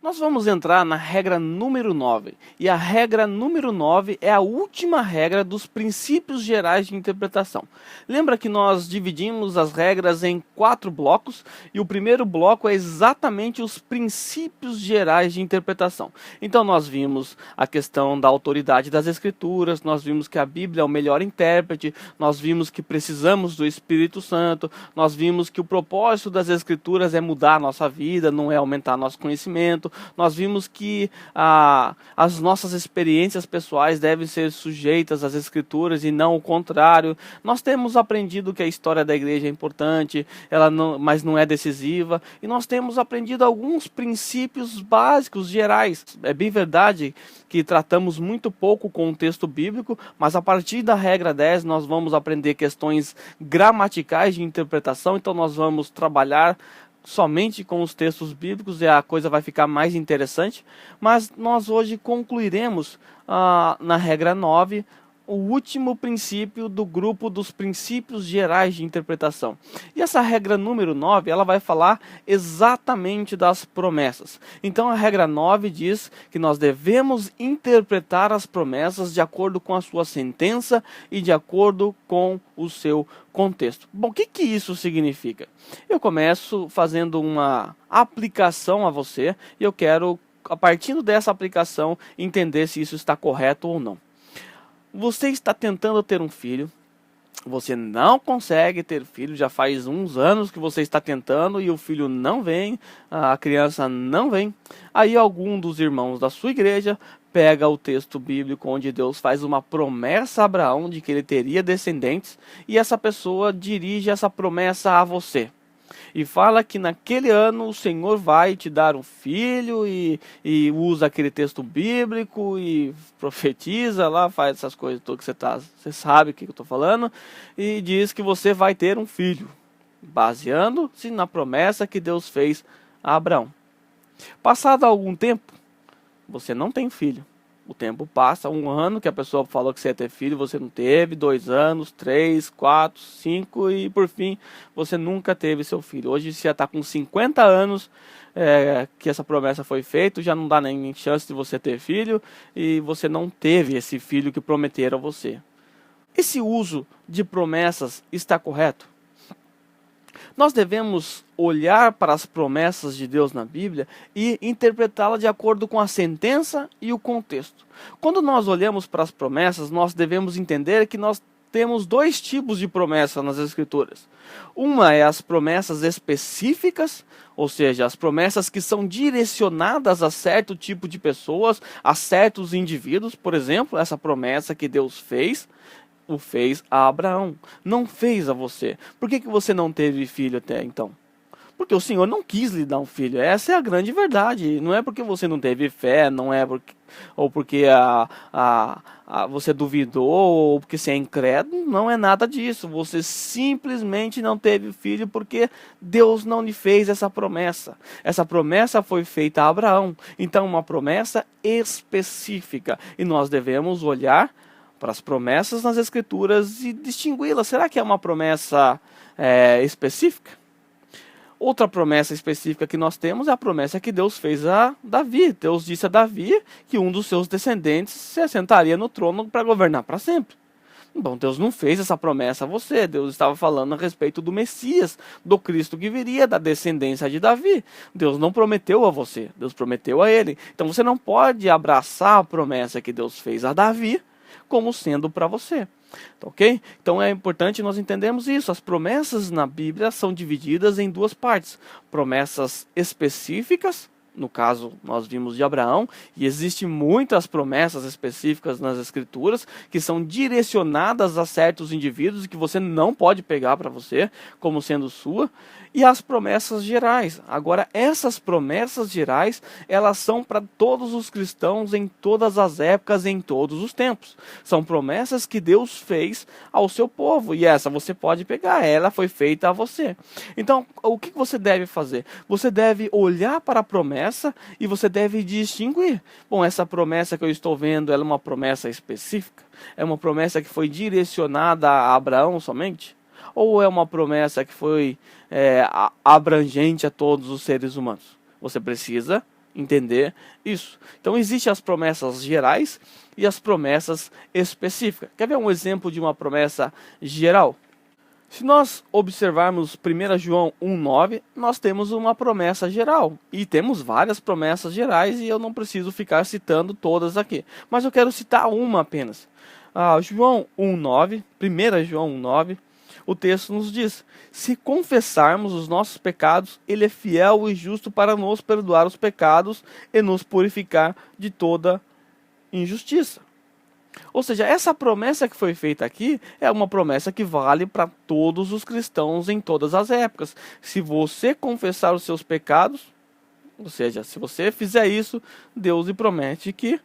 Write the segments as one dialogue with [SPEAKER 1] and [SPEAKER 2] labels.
[SPEAKER 1] Nós vamos entrar na regra número 9. E a regra número 9 é a última regra dos princípios gerais de interpretação. Lembra que nós dividimos as regras em 4 blocos? E o primeiro bloco é exatamente os princípios gerais de interpretação. Então nós vimos a questão da autoridade das Escrituras, nós vimos que a Bíblia é o melhor intérprete, nós vimos que precisamos do Espírito Santo, nós vimos que o propósito das Escrituras é mudar a nossa vida, não é aumentar nosso conhecimento. Nós vimos que as nossas experiências pessoais devem ser sujeitas às Escrituras e não o contrário. Nós temos aprendido que a história da igreja é importante, mas não é decisiva. E nós temos aprendido alguns princípios básicos, gerais. É bem verdade que tratamos muito pouco com o texto bíblico, mas a partir da regra 10 nós vamos aprender questões gramaticais de interpretação, então nós vamos trabalhar somente com os textos bíblicos e a coisa vai ficar mais interessante. Mas nós hoje concluiremos na regra 9 o último princípio do grupo dos princípios gerais de interpretação. E essa regra número 9, ela vai falar exatamente das promessas. Então a regra 9 diz que nós devemos interpretar as promessas de acordo com a sua sentença e de acordo com o seu contexto. Bom, o que isso significa? Eu começo fazendo uma aplicação a você e eu quero, a partir dessa aplicação, entender se isso está correto ou não. Você está tentando ter um filho, você não consegue ter filho, já faz uns anos que você está tentando e o filho não vem, a criança não vem. Aí algum dos irmãos da sua igreja pega o texto bíblico onde Deus faz uma promessa a Abraão de que ele teria descendentes e essa pessoa dirige essa promessa a você. E fala que naquele ano o Senhor vai te dar um filho e usa aquele texto bíblico e profetiza lá, faz essas coisas todas que você sabe o que eu estou falando, e diz que você vai ter um filho, baseando-se na promessa que Deus fez a Abraão. Passado algum tempo, você não tem filho. O tempo passa, 1 ano que a pessoa falou que você ia ter filho, você não teve, 2 anos, 3, 4, 5 e por fim, você nunca teve seu filho. Hoje você já está com 50 anos que essa promessa foi feita, já não dá nem chance de você ter filho e você não teve esse filho que prometeram a você. Esse uso de promessas está correto? Nós devemos olhar para as promessas de Deus na Bíblia e interpretá-la de acordo com a sentença e o contexto. Quando nós olhamos para as promessas, nós devemos entender que nós temos 2 tipos de promessas nas Escrituras. Uma é as promessas específicas, ou seja, as promessas que são direcionadas a certo tipo de pessoas, a certos indivíduos. Por exemplo, essa promessa que Deus fez a Abraão, não fez a você. Por que você não teve filho até então? Porque o Senhor não quis lhe dar um filho. Essa é a grande verdade. Não é porque você não teve fé, não é porque você duvidou ou porque você é incrédulo. Não é nada disso. Você simplesmente não teve filho porque Deus não lhe fez essa promessa. Essa promessa foi feita a Abraão. Então, uma promessa específica. E nós devemos olhar para as promessas nas Escrituras e distingui-las. Será que é uma promessa específica? Outra promessa específica que nós temos é a promessa que Deus fez a Davi. Deus disse a Davi que um dos seus descendentes se assentaria no trono para governar para sempre. Bom, Deus não fez essa promessa a você. Deus estava falando a respeito do Messias, do Cristo que viria, da descendência de Davi. Deus não prometeu a você, Deus prometeu a ele. Então você não pode abraçar a promessa que Deus fez a Davi como sendo para você. Ok? Então é importante nós entendermos isso. As promessas na Bíblia são divididas em 2 partes. Promessas específicas, no caso nós vimos de Abraão, e existem muitas promessas específicas nas Escrituras que são direcionadas a certos indivíduos e que você não pode pegar para você como sendo sua. E as promessas gerais. Agora, essas promessas gerais, elas são para todos os cristãos em todas as épocas, em todos os tempos. São promessas que Deus fez ao seu povo. E essa você pode pegar, ela foi feita a você. Então, o que você deve fazer? Você deve olhar para a promessa e você deve distinguir. Bom, essa promessa que eu estou vendo, ela é uma promessa específica? É uma promessa que foi direcionada a Abraão somente? Ou é uma promessa que foi abrangente a todos os seres humanos? Você precisa entender isso. Então existem as promessas gerais e as promessas específicas. Quer ver um exemplo de uma promessa geral? Se nós observarmos 1 João 1,9, nós temos uma promessa geral. E temos várias promessas gerais e eu não preciso ficar citando todas aqui. Mas eu quero citar uma apenas. João 1,9, 1 João 1,9, o texto nos diz: se confessarmos os nossos pecados, Ele é fiel e justo para nos perdoar os pecados e nos purificar de toda injustiça. Ou seja, essa promessa que foi feita aqui é uma promessa que vale para todos os cristãos em todas as épocas. Se você confessar os seus pecados, ou seja, se você fizer isso, Deus lhe promete que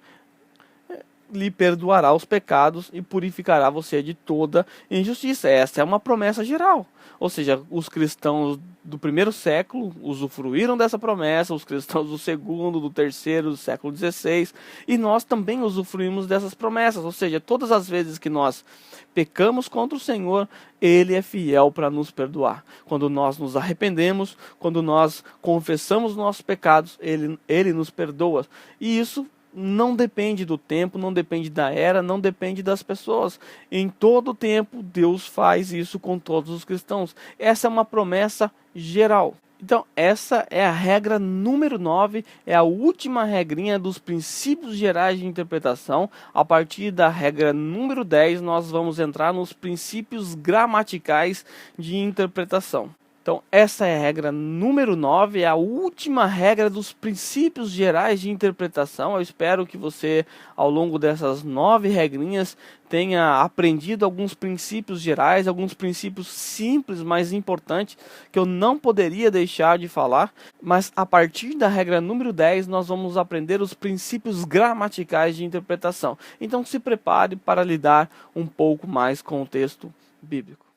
[SPEAKER 1] lhe perdoará os pecados e purificará você de toda injustiça. Essa é uma promessa geral. Ou seja, os cristãos do primeiro século usufruíram dessa promessa, os cristãos do segundo, do terceiro, do século XVI, e nós também usufruímos dessas promessas. Ou seja, todas as vezes que nós pecamos contra o Senhor, Ele é fiel para nos perdoar. Quando nós nos arrependemos, quando nós confessamos nossos pecados, Ele nos perdoa. E isso não depende do tempo, não depende da era, não depende das pessoas. Em todo tempo, Deus faz isso com todos os cristãos. Essa é uma promessa geral. Então, essa é a regra número 9, é a última regrinha dos princípios gerais de interpretação. A partir da regra número 10, nós vamos entrar nos princípios gramaticais de interpretação. Então, essa é a regra número 9, é a última regra dos princípios gerais de interpretação. Eu espero que você, ao longo dessas 9 regrinhas, tenha aprendido alguns princípios gerais, alguns princípios simples, mas importantes, que eu não poderia deixar de falar. Mas, a partir da regra número 10, nós vamos aprender os princípios gramaticais de interpretação. Então, se prepare para lidar um pouco mais com o texto bíblico.